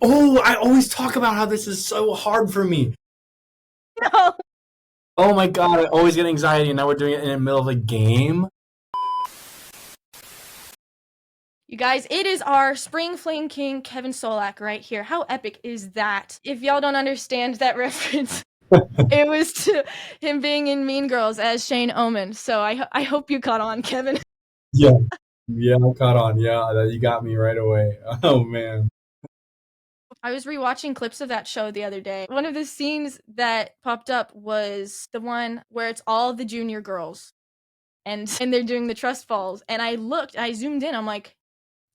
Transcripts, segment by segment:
Oh, I always talk about how this is so hard for me. No. Oh my god, I always get anxiety, and now we're doing it in the middle of a game. You guys, it is our Spring Flame King, Kevin Csolak, right here. How epic is that? If y'all don't understand that reference, it was to him being in Mean Girls as Shane Omen. So I hope you caught on, Kevin. Yeah, I caught on. Yeah, you got me right away. Oh man. I was rewatching clips of that show the other day. One of the scenes that popped up was the one where it's all the junior girls, and they're doing the trust falls. And I zoomed in. I'm like,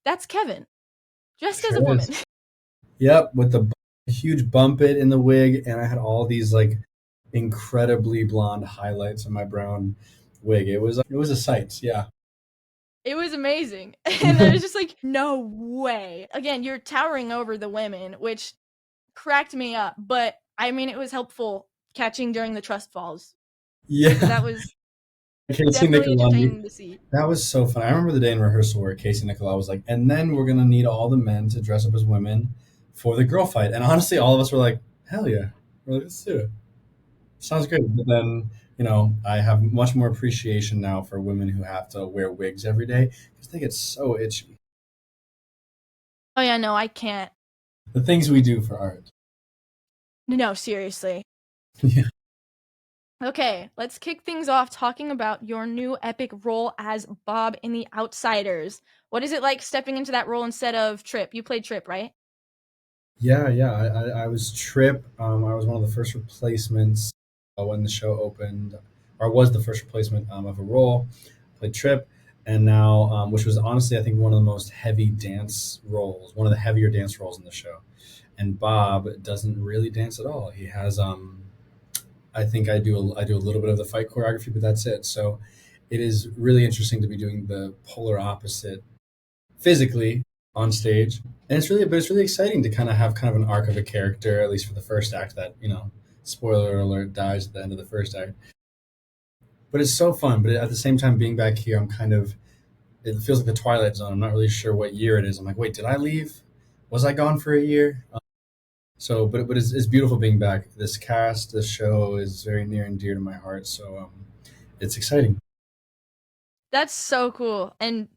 that's Kevin, dressed as a Sure woman. is. Yep, with the huge bump it in the wig, and I had all these like incredibly blonde highlights on my brown wig. It was a sight. Yeah. It was amazing. And I was just like, no way. Again, you're towering over the women, which cracked me up. But I mean, it was helpful catching during the trust falls. Yeah. That was Casey definitely Nicolau. entertaining to see. That was so fun. I remember the day in rehearsal where Casey Nicolau was like, and then we're gonna need all the men to dress up as women for the girl fight. And honestly, all of us were like, hell yeah. We're like, let's do it. Sounds great. But then, I have much more appreciation now for women who have to wear wigs every day because they get so itchy. Oh, yeah, no, I can't. The things we do for art. No, seriously. Yeah. Okay, let's kick things off talking about your new epic role as Bob in The Outsiders. What is it like stepping into that role instead of Trip? You played Trip, right? Yeah, yeah. I was Trip. I was one of the first replacements when the show opened, or was the first replacement of a role. Played Trip, and now, which was honestly, I think, one of the most heavy dance roles, one of the heavier dance roles in the show. And Bob doesn't really dance at all. He has, I think I do a little bit of the fight choreography, but that's it. So it is really interesting to be doing the polar opposite physically on stage, and it's really exciting to kind of an arc of a character, at least for the first act. That spoiler alert, dies at the end of the first act. But it's so fun. But at the same time, being back here, it feels like the Twilight Zone. I'm not really sure what year it is. I'm like, wait, did I leave? Was I gone for a year? But it's beautiful being back. This cast, this show is very near and dear to my heart. So it's exciting. That's so cool. And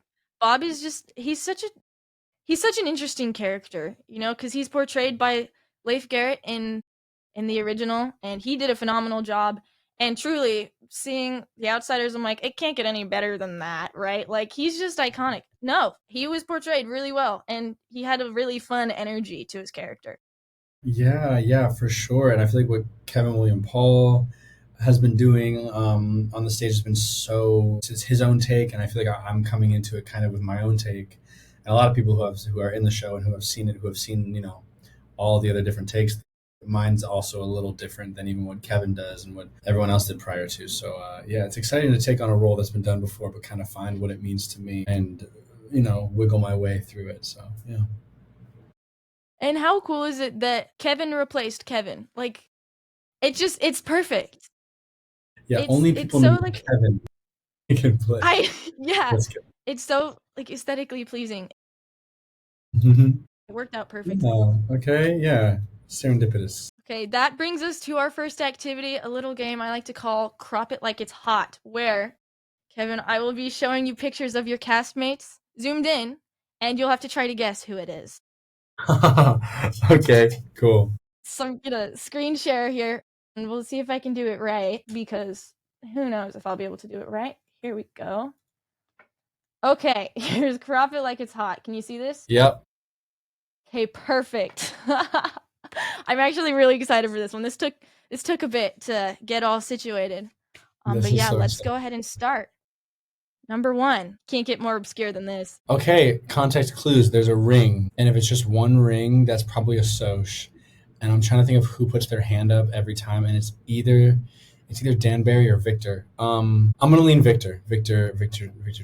Bob is just he's such an interesting character, because he's portrayed by Leif Garrett in the original, and he did a phenomenal job. And truly, seeing The Outsiders, I'm like, it can't get any better than that, right? Like, he's just iconic. No, he was portrayed really well, and he had a really fun energy to his character. Yeah, yeah, for sure. And I feel like what Kevin William Paul has been doing on the stage has been it's his own take, and I feel like I'm coming into it kind of with my own take. And a lot of people who are in the show and who have seen it, who have seen all the other different takes. Mine's also a little different than even what Kevin does and what everyone else did prior to. So yeah, it's exciting to take on a role that's been done before, but kind of find what it means to me and wiggle my way through it. So yeah. And how cool is it that Kevin replaced Kevin? Like, it's perfect. Yeah, only It's people so named like Kevin can play. yeah, That's good. it's so like aesthetically pleasing. Mhm. It worked out perfectly. Okay, yeah. Serendipitous. Okay, that brings us to our first activity, a little game I like to call Crop It Like It's Hot, where, Kevin, I will be showing you pictures of your castmates, zoomed in, and you'll have to try to guess who it is. Okay, cool. So I'm gonna screen share here, and we'll see if I can do it right, because who knows if I'll be able to do it right. Here we go. Okay, here's Crop It Like It's Hot. Can you see this? Yep. Okay, perfect. I'm actually really excited for this one. This took a bit to get all situated. This But is yeah, so let's exciting. go ahead and start. Number 1. Can't get more obscure than this. Okay, context clues. There's a ring, and if it's just one ring, that's probably a soch. And I'm trying to think of who puts their hand up every time, and it's either Danbury or Victor. I'm gonna lean Victor. Victor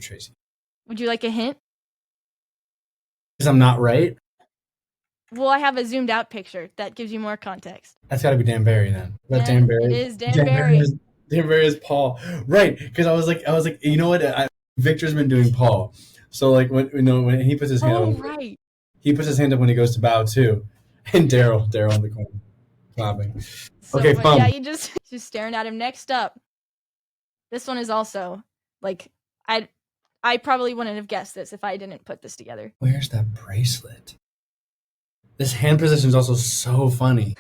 Tracy. Would you like a hint? Because I'm not right. Well, I have a zoomed out picture that gives you more context. That's got to be Danbury then. Is that And Danbury? it is Danbury. Danbury is Paul, right? Because I was like, you know what? Victor's been doing Paul, so like when he puts his hand Oh, up, right. he puts his hand up when he goes to bow too, And Daryl in the corner clapping. So Okay, funny. Yeah, fun. you just staring at him. Next up, this one is also like I probably wouldn't have guessed this if I didn't put this together. Where's that bracelet? This hand position is also so funny.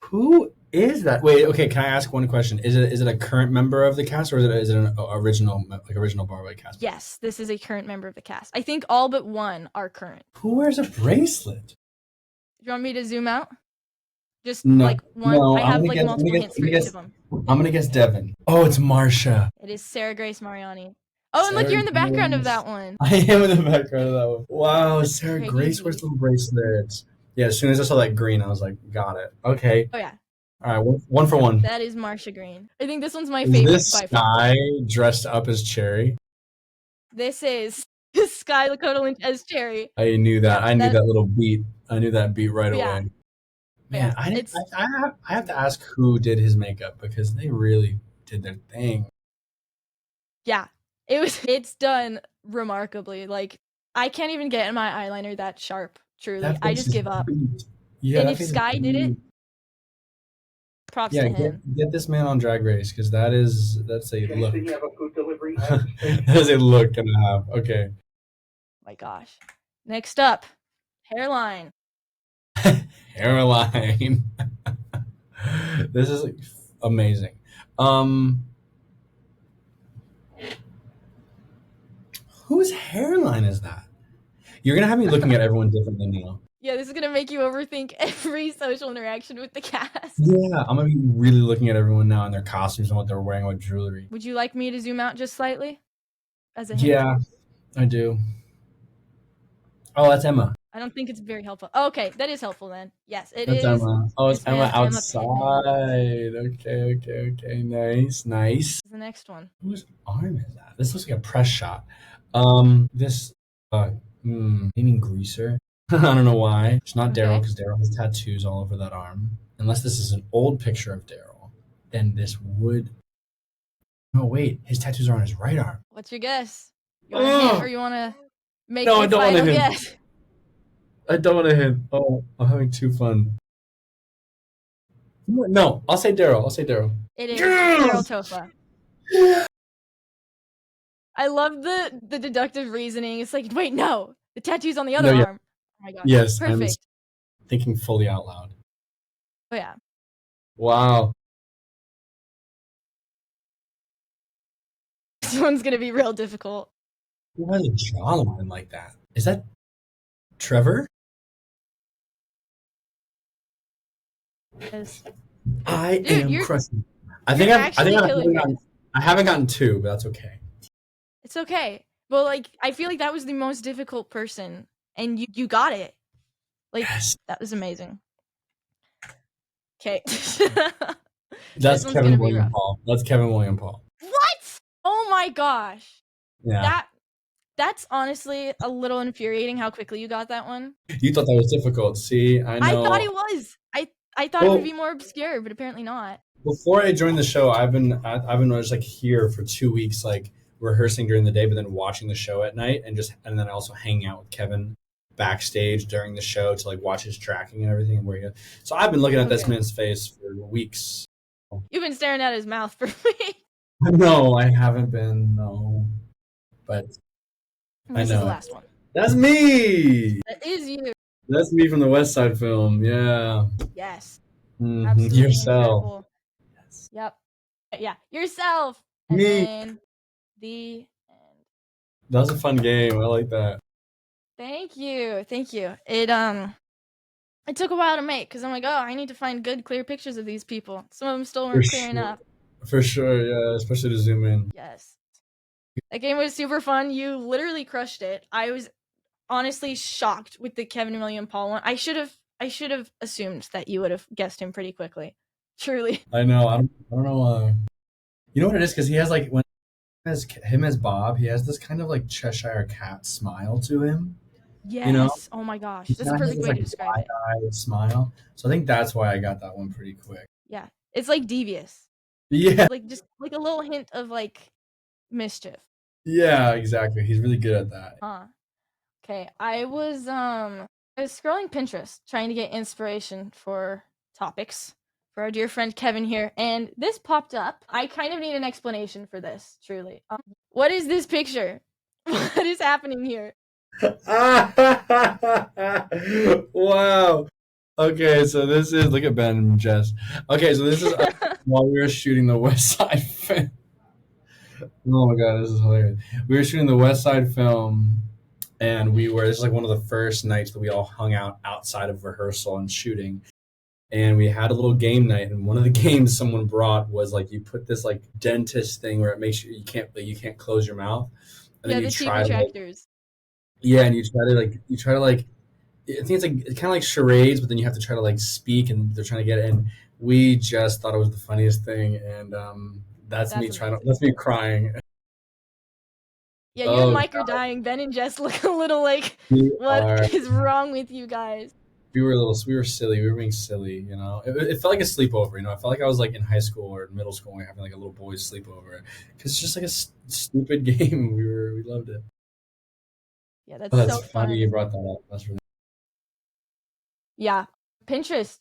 Who is that? Wait, okay. Can I ask one question? Is it a current member of the cast, or is it an original Broadway cast? Yes, this is a current member of the cast. I think all but one are current. Who wears a bracelet? Do you want me to zoom out? Just No, like one. no. I have like multiple hints for each of them. I'm gonna guess Devin. Oh, it's Marsha. It is Sarah Grace Mariani. Oh, and look, Sarah you're in the background of Grace. that one. I am in the background of that one. Wow, That's Sarah Grace wears crazy. little bracelets. Yeah, as soon as I saw that green, I was like, got it. Okay. Oh yeah, All right, one for one. that is Marsha Green. I think this one's my Is favorite this by far. Sky dressed up as Cherry? This is Sky Lakota Lynch as Cherry. I knew that. Yeah, I knew that little beat. I knew that beat right yeah, away. Man, yeah. I didn't. It's I have to ask who did his makeup because they really did their thing. yeah. It's done remarkably. Like I can't even get my eyeliner that sharp. Truly, That I face just is give up. beat. Yeah, And that if face is Sky did it, beat. props Yeah, to him. get this man on Drag Race because that's a look. That is a look and a half. Okay. My gosh. Next up, hairline. Hairline. This is amazing. Whose hairline is that? You're gonna have me looking at everyone differently now. Yeah, this is gonna make you overthink every social interaction with the cast. Yeah, I'm gonna be really looking at everyone now and their costumes and what they're wearing, what jewelry. Would you like me to zoom out just slightly? As a hint? Yeah, I do. Oh, that's Emma. I don't think it's very helpful. Oh, okay, that is helpful then. Yes, it That's is. Emma. Oh, it's Miss Emma Emma Pittman. outside. Okay. Nice. This is the next one. Whose arm is that? This looks like a press shot. This, meaning greaser. I don't know why. It's not Daryl Okay. because Daryl has tattoos all over that arm. Unless this is an old picture of Daryl, then this would. No, wait. His tattoos are on his right arm. What's your guess? You want a hint or you want to make No, I your don't want to final hint. guess? I don't want to hint. Oh, I'm having too fun. No, I'll say Daryl. It is Daryl Yes! Tofa. I love the deductive reasoning. It's like, wait, no, the tattoo's on the other No, yeah. arm. Oh my gosh, Yes, I'm perfect. thinking fully out loud. Oh yeah, Wow. this one's gonna be real difficult. Who has a jawline like that? Is that Trevor? I Dude, am you're crushing. you're actually killing it. I haven't gotten two, but that's okay. It's okay. Well, like I feel like that was the most difficult person, and you got it. Like Yes. that was amazing. Okay. That's This one's Kevin gonna be William rough. Paul. That's Kevin William Paul. What? Oh my gosh. Yeah. That's honestly a little infuriating how quickly you got that one. You thought that was difficult. See, I I thought know. it was. I thought it would be more obscure, but apparently not. Before I joined the show, I've been just like here for 2 weeks, like rehearsing during the day, but then watching the show at night, and then also hanging out with Kevin backstage during the show to like watch his tracking and everything and where he. So I've been looking at this Okay. man's face for weeks. You've been staring at his mouth for me. No, I haven't been. No, but I This is know the it. last one. That's me. That is you. That's me from the West Side film. Yeah. Yes. Mhm. Absolutely Yourself. incredible. Yep. Yeah. Yourself. And Me. then the end. That was a fun game. I like that. Thank you. Thank you. It took a while to make because I'm like, oh, I need to find good, clear pictures of these people. Some of them still weren't clear enough. For sure, yeah. Especially to zoom in. Yes. That game was super fun. You literally crushed it. I was honestly shocked with the Kevin William Paul one. I should have assumed that you would have guessed him pretty quickly. Truly. I know. I don't know why. You know what it is? Because he has like when as him as Bob, he has this kind of like Cheshire cat smile to him. Yes. You know? Oh my gosh. He That's a kinda has perfect this, way like, to describe it. wide-eyed smile. So I think that's why I got that one pretty quick. Yeah. It's like devious. Yeah. Like just like a little hint of like mischief. Yeah, exactly. He's really good at that. Okay. I was I was scrolling Pinterest trying to get inspiration for topics for our dear friend Kevin here, and this popped up. I kind of need an explanation for this, truly. What is this picture? What is happening here? Wow. Okay, so this is look at Ben and Jess. Okay, so this is us while we were shooting the West Side film. Oh my god, this is hilarious. We were shooting the West Side film, and we were this is like one of the first nights that we all hung out outside of rehearsal and shooting. And we had a little game night, and one of the games someone brought was like you put this like dentist thing where it makes you can't close your mouth, and then Yeah, you the teeth try to like retractors. yeah, and you try to like I think it's like it's kind of like charades, but then you have to try to like speak, and they're trying to get it. And we just thought it was the funniest thing, and That's amazing. that's me crying. Yeah, you and Oh Mike are god, dying. Ben and Jess look a little like, we what are is wrong with you guys? we were silly, we were being silly, you know. It felt like a sleepover, you know. I felt like I was like in high school or middle school, and we were having like a little boys sleepover because it's just like a stupid game. We loved it. Yeah, Oh, that's that's so funny you fun. brought that up. That's really Yeah, Pinterest,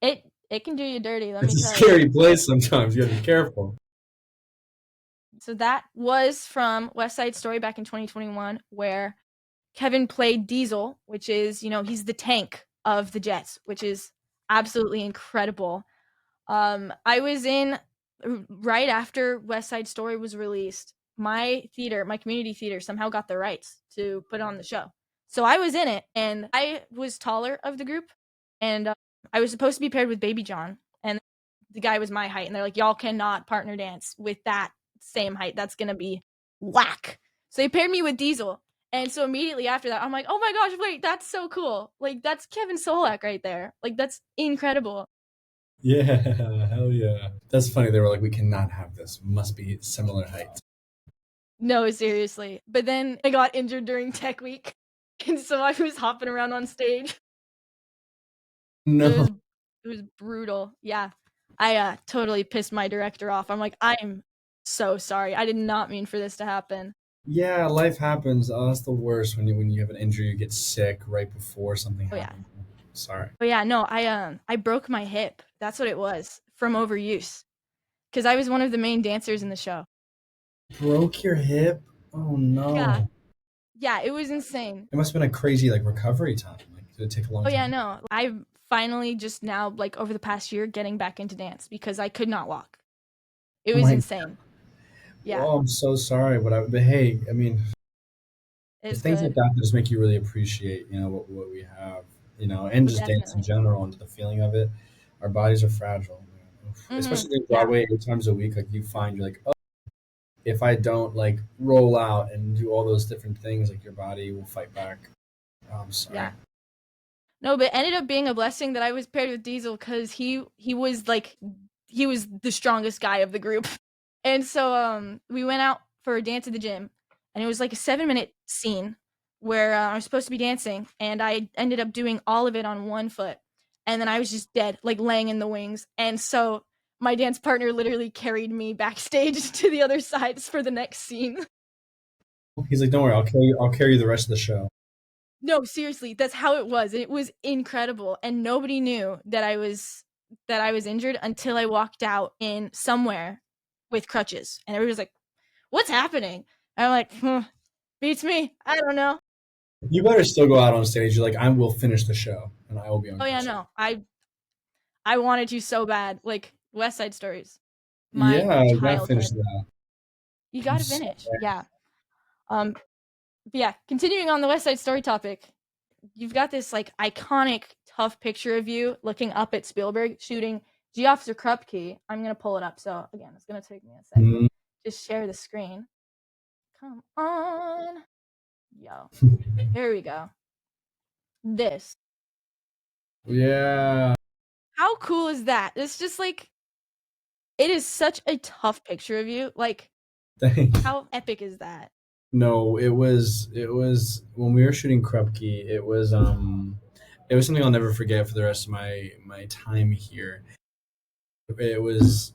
it can do you dirty, let me it's a tell you. scary place sometimes. You gotta be careful. So that was from West Side Story back in 2021, where Kevin played Diesel, which is, he's the tank of the Jets, which is absolutely incredible. I was in right after West Side Story was released. My community theater somehow got the rights to put on the show. So I was in it, and I was taller of the group, and I was supposed to be paired with Baby John, and the guy was my height, and they're like, y'all cannot partner dance with that same height. That's gonna be whack. So they paired me with Diesel, and so immediately after that, I'm like, oh my gosh, wait, that's so cool. Like that's Kevin Solak right there. Like that's incredible. Yeah, hell yeah. That's funny. They were like, we cannot have this. Must be similar heights. No, seriously. But then I got injured during tech week, and so I was hopping around on stage. So No. it was brutal. Yeah. I totally pissed my director off. I'm like, I'm so sorry. I did not mean for this to happen. Yeah, life happens. Oh, that's the worst when you have an injury, you get sick right before something Oh yeah. happens. Sorry. But yeah, no, I broke my hip. That's what it was from overuse. Because I was one of the main dancers in the show. Broke your hip? Oh Yeah. no. Yeah, it was insane. It must have been a crazy like recovery time. Like, did it take a long Oh yeah, time? no. I finally just now, like over the past year, getting back into dance because I could not walk. It Oh was my. insane. Yeah, Oh, I'm so sorry, but hey, I mean, it's it's things like good. that that just make you really appreciate, you know, what we have, you know, and Oh, just dance in definitely. general and the feeling of it. Our bodies are fragile, man. Oof. Mhm. Especially doing Yeah. Broadway 8 times a week. Like you find, you're like, oh, if I don't like roll out and do all those different things, like your body will fight back. Oh, I'm sorry. Yeah. No, but it ended up being a blessing that I was paired with Diesel because he was like he was the strongest guy of the group. And so we went out for a dance at the gym, and it was like a 7-minute scene where I was supposed to be dancing, and I ended up doing all of it on one foot, and then I was just dead, like laying in the wings. And so my dance partner literally carried me backstage to the other sides for the next scene. He's like, don't worry, I'll carry you the rest of the show. No, seriously, that's how it was. It was incredible, and nobody knew that I was injured until I walked out in somewhere with crutches, and everybody was like, "What's happening?" And I'm like, beats me. I don't know." You better still go out on stage. You're like, I will finish the show, and I will be on Oh yeah, crutches. no, I wanted to so bad. Like West Side Stories, my Yeah, you gotta finish childhood. that. You I'm gotta so finish, yeah. Um, but yeah, continuing on the West Side Story topic, you've got this like iconic tough picture of you looking up at Spielberg shooting G Officer Krupke. I'm gonna pull it up. So again, it's gonna take me a second. mm, Just share the screen. Come on, yo. Here we go. This. yeah. How cool is that? It's just like it is such a tough picture of you. Like, Thanks. how epic is that? No, it was when we were shooting Krupke. It was something I'll never forget for the rest of my time here. It was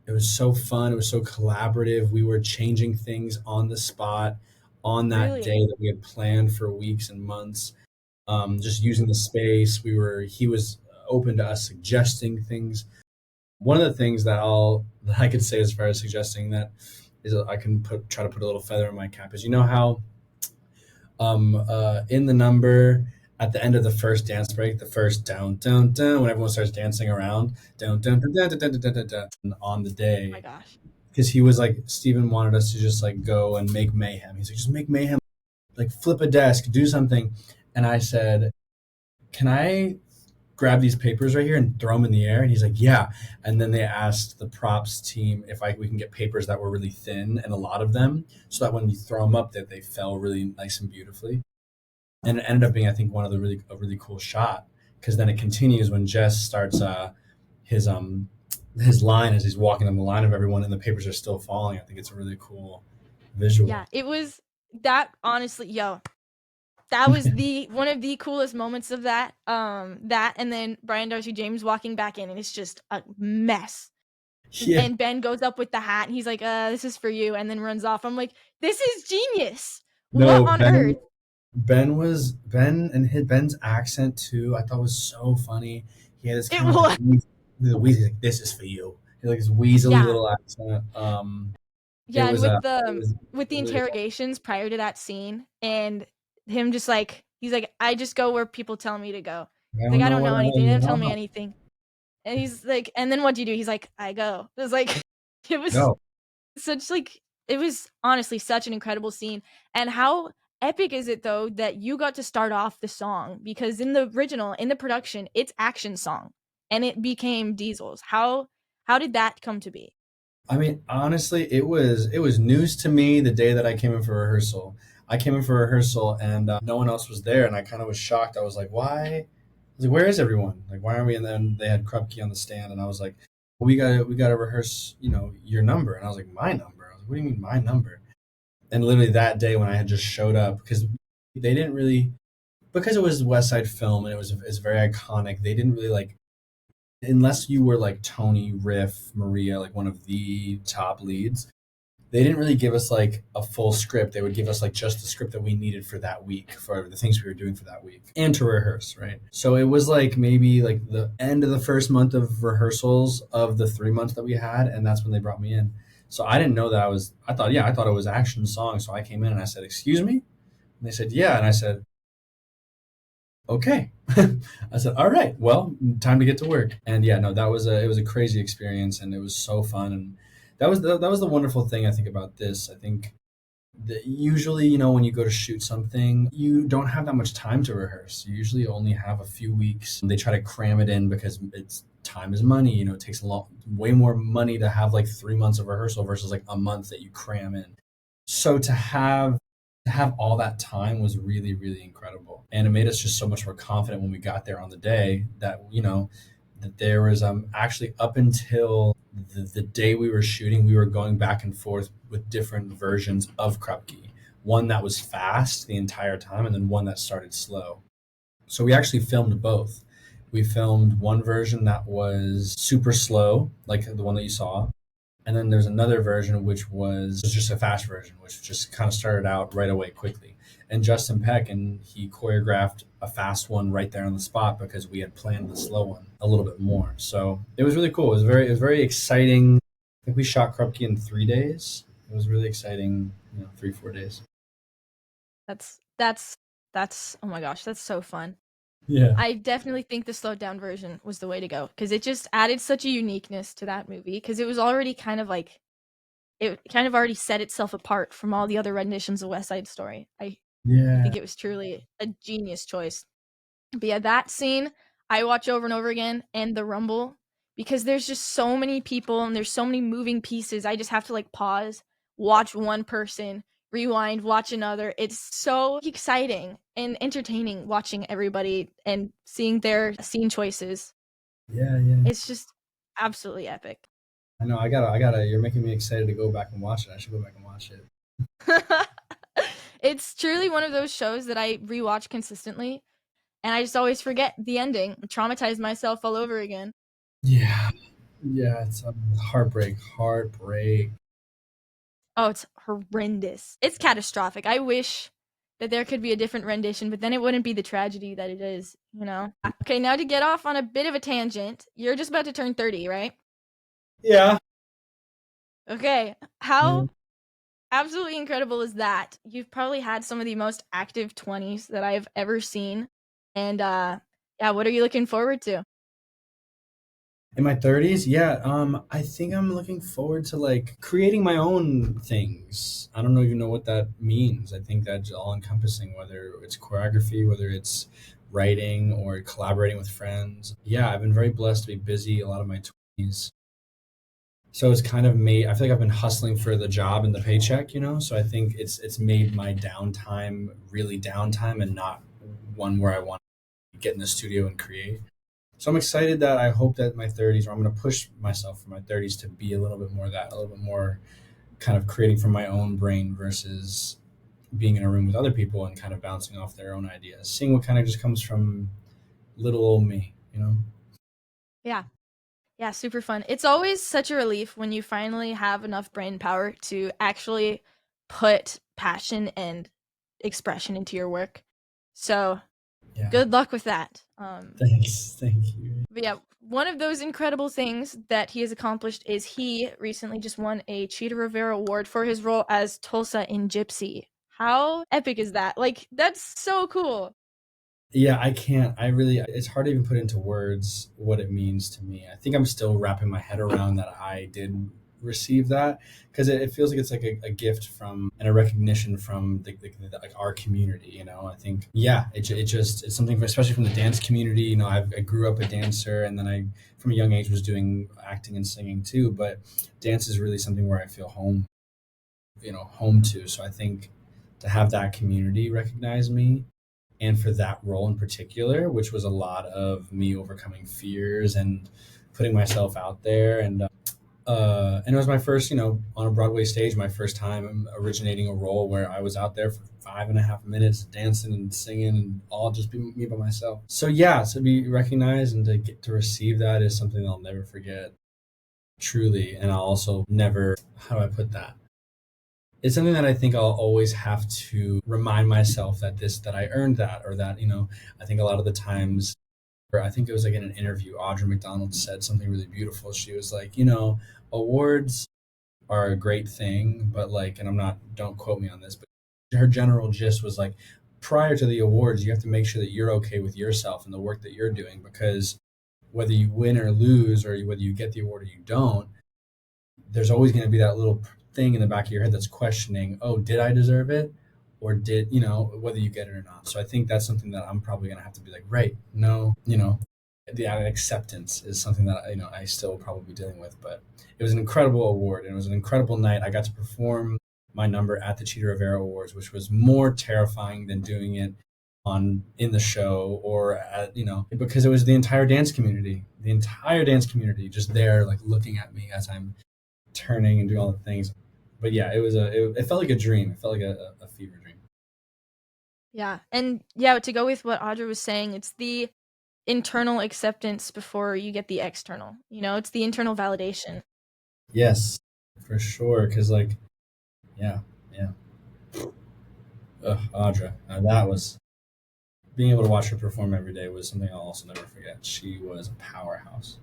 it was so fun. It was so collaborative. We were changing things on the spot on that Really? day that we had planned for weeks and months. just using the space. He was open to us suggesting things. One of the things that I could say as far as suggesting that is I can try to put a little feather in my cap is, you know how in the number at the end of the first dance break, the first down down down, when everyone starts dancing around down down down down down down down, down, on the Oh my day, gosh. because he was like, Steven wanted us to just like go and make mayhem. He's like, just make mayhem, like flip a desk, do something. And I said, can I grab these papers right here and throw them in the air? And he's like, yeah. And then they asked the props team if we can get papers that were really thin and a lot of them, so that when you throw them up, that they fell really nice and beautifully. And it ended up being, I think, one of the a really cool shot, because then it continues when Jess starts his um his line as he's walking on the line of everyone, and the papers are still falling. I think it's a really cool Yeah, visual. it was that honestly, yo, that was the one of the coolest moments of that. That and then Brian Darcy James walking back in and it's just a mess. Yeah. And Ben goes up with the hat and he's like, this is for you, and then runs off. I'm like, this is genius. What No, on earth? Ben and his Ben's accent too. I thought was so funny. He had this It kind of like was. the wheezy, like, this is for you. He had like this weaselly Yeah. little accent. Yeah, and It was with the really fun. interrogations prior to that scene and him just like he's like, I just go where people tell me to go. I He's like, don't I know don't what know the hell anything. They you don't tell me know. anything. And he's like, and then what do you do? He's like, I go. It was like it was Go. such like it was honestly such an incredible scene. And how epic is it though that you got to start off the song, because in the original, in the production, it's action song and it became Diesel's. How did that come to be? I mean, honestly, it was news to me the day that I came in for rehearsal. I came in for rehearsal and no one else was there, and I kind of was shocked. I was like, "Why?" I was like, "Where is everyone? Like, why aren't we?" And then they had Krupke on the stand, and I was like, well, "We gotta rehearse, your number." And I was like, "My number?" I was like, "What do you mean my number?" And literally that day when I had just showed up, because they didn't really, because it was West Side Film and it's very iconic. They didn't really like, unless you were like Tony, Riff, Maria, like one of the top leads, they didn't really give us like a full script. They would give us like just the script that we needed for that week, for the things we were doing for that week, and to rehearse, right? So it was like maybe like the end of the first month of rehearsals of the 3 months that we had, and that's when they brought me in. So I didn't know that I thought it was action song. So I came in and I said, "Excuse me?" And they said, "Yeah." And I said, "Okay." I said, "All right, well, time to get to work." And yeah, no, it was a crazy experience, and it was so fun. And that was the wonderful thing I think about this. I think that usually, when you go to shoot something, you don't have that much time to rehearse. You usually only have a few weeks. They try to cram it in because it's time is money. It takes a lot, way more money to have like 3 months of rehearsal versus like a month that you cram in. So to have all that time was really, really incredible, and it made us just so much more confident when we got there on the day, that that there was actually, up until the day we were shooting, we were going back and forth with different versions of Krupke. One that was fast the entire time, and then one that started slow. So we actually filmed both. We filmed one version that was super slow, like the one that you saw, and then there's another version which was just a fast version, which just kind of started out right away quickly. And Justin Peck, and he choreographed a fast one right there on the spot, because we had planned the slow one a little bit more. So it was really cool. It was very exciting. I think we shot Krupke in 3 days. It was really exciting, 3 4 days. That's that's oh my gosh, that's so fun. Yeah. I definitely think the slowed down version was the way to go because it just added such a uniqueness to that movie because it was already kind of like it kind of already set itself apart from all the other renditions of West Side Story. I Yeah. think it was truly a genius choice. But yeah, that scene I watch over and over again, and the rumble, because there's just so many people and there's so many moving pieces. I just have to like pause, watch one person, rewind, watch another. It's so exciting and entertaining watching everybody and seeing their scene choices. Yeah. Yeah. It's just absolutely epic. I know. I gotta. You're making me excited to go back and watch it. I should go back and watch it. It's truly one of those shows that I rewatch consistently, and I just always forget the ending, traumatize myself all over again. Yeah. Yeah. It's heartbreak. Heartbreak. Oh, it's horrendous. It's catastrophic. I wish. that there could be a different rendition, but then it wouldn't be the tragedy that it is, you know? Okay, now to get off on a bit of a tangent, you're just about to turn 30, right? Yeah. Okay, how Yeah. absolutely incredible is that? You've probably had some of the most active 20s that I've ever seen. And yeah, what are you looking forward to? In my 30s, yeah, I think I'm looking forward to like creating my own things. I don't even know what that means. I think that's all encompassing, whether it's choreography, whether it's writing or collaborating with friends. Yeah, I've been very blessed to be busy a lot of my 20s. So it's kind of made, I feel like I've been hustling for the job and the paycheck, you know? So I think it's made my downtime really downtime and not one where I want to get in the studio and create. So I'm excited that I hope that my 30s, or I'm going to push myself for my 30s to be a little bit more of that, a little bit more kind of creating from my own brain versus being in a room with other people and kind of bouncing off their own ideas, seeing what kind of just comes from little old me, you know? Yeah. Yeah, super fun. It's always such a relief when you finally have enough brain power to actually put passion and expression into your work. So, Yeah. good luck with that. Thanks. Thank you. But yeah, one of those incredible things that he has accomplished is he recently just won a Cheetah Rivera Award for his role as Tulsa in Gypsy. How epic is that? Like, that's so cool. Yeah, I can't. I really, it's hard to even put into words what it means to me. I think I'm still wrapping my head around that I did receive that because it feels like it's like a gift from and a recognition from like our community. You know, I think yeah, it just it's something especially from the dance community. You know, I grew up a dancer and then I from a young age was doing acting and singing too. But dance is really something where I feel home. You know, home to. So I think to have that community recognize me and for that role in particular, which was a lot of me overcoming fears and putting myself out there. And it was my first, you know, on a Broadway stage, my first time originating a role where I was out there for 5.5 minutes dancing and singing and all just be me by myself. So yeah, to be recognized and to get to receive that is something I'll never forget, truly. And I'll also never, how do I put that? It's something that I think I'll always have to remind myself that I earned that or that, you know, I think a lot of the times or I think it was like in an interview, Audra McDonald said something really beautiful. She was like, you know, awards are a great thing, but like, and I'm not, don't quote me on this, but her general gist was like, prior to the awards, you have to make sure that you're okay with yourself and the work that you're doing because whether you win or lose or whether you get the award or you don't, there's always going to be that little thing in the back of your head that's questioning, oh, did I deserve it? Or did, you know, whether you get it or not. So I think that's something that I'm probably going to have to be like, right, no, you know, the acceptance is something that, you know, I still probably be dealing with. But it was an incredible award and it was an incredible night. I got to perform my number at the Cheetah Rivera Awards, which was more terrifying than doing it on in the show or at, you know, because it was the entire dance community just there like looking at me as I'm turning and doing all the things. But yeah, it felt like a dream. It felt like a fever dream. Yeah. And yeah, to go with what Audra was saying, it's the internal acceptance before you get the external. You know, it's the internal validation. Yes, for sure. Because like, yeah, yeah. Ugh, Audra, that was being able to watch her perform every day was something I'll also never forget. She was a powerhouse.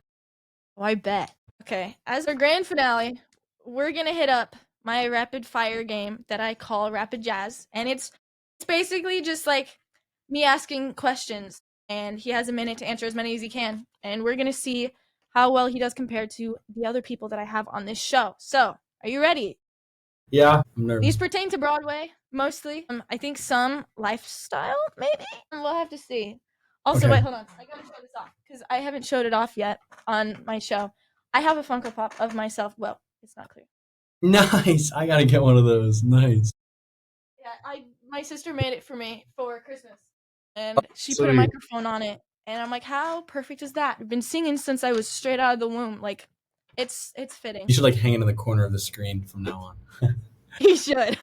Oh, I bet. Okay, as our grand finale, we're gonna hit up my rapid fire game that I call Rapid Jazz, and it's basically just like me asking questions, and he has a minute to answer as many as he can, and we're gonna see how well he does compared to the other people that I have on this show. So, are you ready? Yeah, I'm These nervous. pertain to Broadway mostly. I think some lifestyle, maybe. We'll have to see. Also, Okay. wait, hold on. I gotta show this off because I haven't showed it off yet on my show. I have a Funko Pop of myself. Well, it's not clear. Nice. I gotta get one of those. Nice. Yeah, I my sister made it for me for Christmas, and she put a Sweet. microphone on it, and I'm like, how perfect is that? I've been singing since I was straight out of the womb. Like, it's fitting. You should like hang it in the corner of the screen from now on. He should.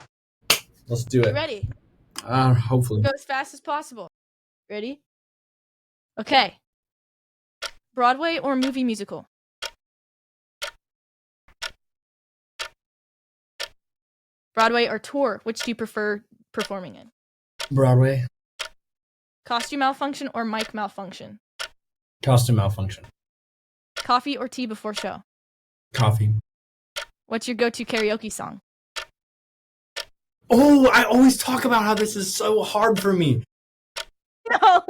Let's do You it. ready? Hopefully. Go as fast as possible. Ready? Okay. Broadway or movie musical? Broadway or tour? Which do you prefer performing in? Broadway. Costume malfunction or mic malfunction? Costume malfunction. Coffee or tea before show? Coffee. What's your go-to karaoke song? Oh, I always talk about how this is so hard for me. No.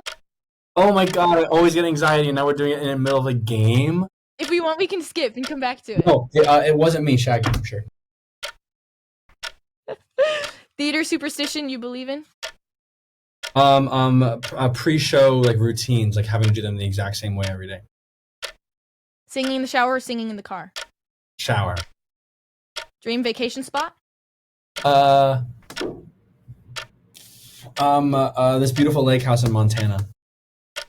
Oh my god, I always get anxiety, and now we're doing it in the middle of a game. If we want, we can skip and come back to it. No, it wasn't me, Shaggy, for sure. Theater superstition you believe in? Pre-show like routines, like having to do them the exact same way every day. Singing in the shower or singing in the car? Shower. Dream vacation spot? This beautiful lake house in Montana.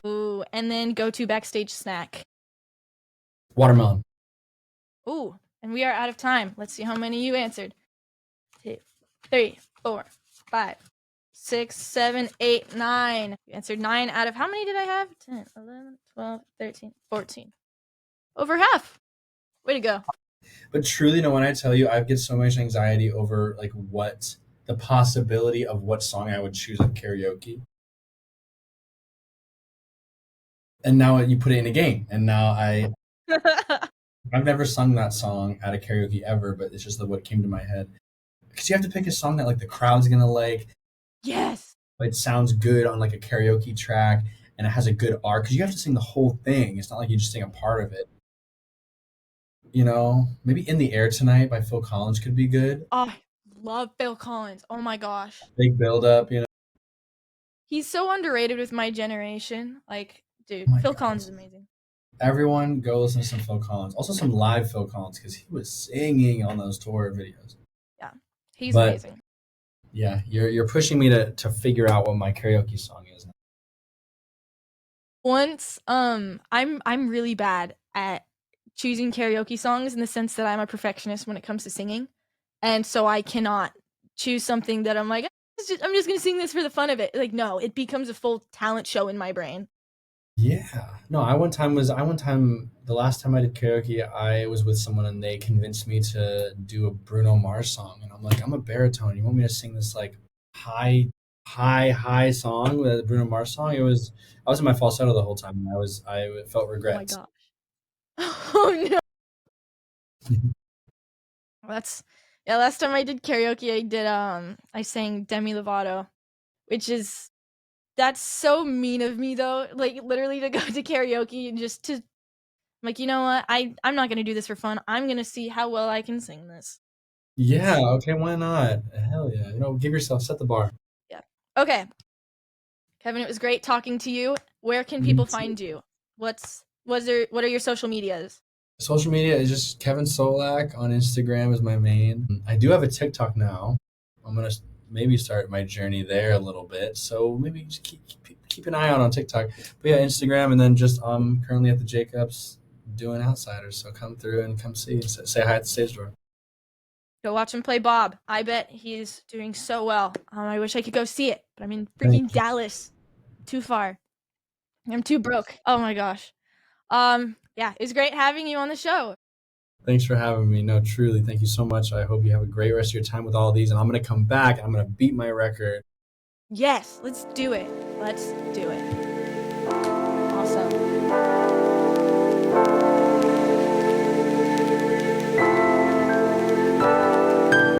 Ooh, and then go-to backstage snack. Watermelon. Ooh, and we are out of time. Let's see how many you answered. 2, 3, 4, 5, 6, 7, 8, 9. You answered 9 out of how many did I have? 10, 11, 12, 13, 14. Over half. Way to go. But truly, no, when I tell you, I get so much anxiety over like what the possibility of what song I would choose at karaoke. And now you put it in a game, and now I've never sung that song at a karaoke ever, but it's just what came to my head. Because you have to pick a song that like the crowd's gonna like. Yes. It sounds good on like a karaoke track, and it has a good arc. Because you have to sing the whole thing. It's not like you just sing a part of it. You know, maybe "In the Air Tonight" by Phil Collins could be good. Oh, I love Phil Collins. Oh my gosh. Big build up, you know. He's so underrated with my generation. Like, dude, Oh my Phil God. Collins is amazing. Everyone go listen to some Phil Collins. Also some live Phil Collins because he was singing on those tour videos. Yeah. He's But amazing. yeah, you're pushing me to figure out what my karaoke song is. Once I'm really bad at choosing karaoke songs in the sense that I'm a perfectionist when it comes to singing. And so I cannot choose something that I'm like, I'm just going to sing this for the fun of it. Like, no, it becomes a full talent show in my brain. Yeah. No, I one time the last time I did karaoke, I was with someone and they convinced me to do a Bruno Mars song. And I'm like, I'm a baritone. You want me to sing this like high, high song, the Bruno Mars song? I was in my falsetto the whole time and I felt Oh my regrets. gosh. Oh no. That's yeah, last time I did karaoke, I sang Demi Lovato, which is that's so mean of me though. Like literally to go to karaoke and just to I'm like, you know what? I'm not gonna do this for fun. I'm gonna see how well I can sing this. Yeah, okay, why not? Hell yeah. Give yourself set the bar. Yeah. Okay. Kevin, it was great talking to you. Where can Me people too. find you? What are your social medias? Social media is just Kevin Solak on Instagram is my main. I do have a TikTok now. I'm gonna maybe start my journey there a little bit. So maybe just keep an eye out on TikTok. But yeah, Instagram, and then just currently at the Jacobs doing Outsiders. So come through and come see. Say hi at the stage door. Go watch him play Bob. I bet he's doing so well. I wish I could go see it, but I'm in freaking Thank you. Dallas. Too far. I'm too broke. Oh my gosh. Yeah, it's great having you on the show. Thanks for having me. No, truly, thank you so much. I hope you have a great rest of your time with all these. And I'm gonna come back and I'm gonna beat my record. Yes, let's do it. Let's do it. Awesome.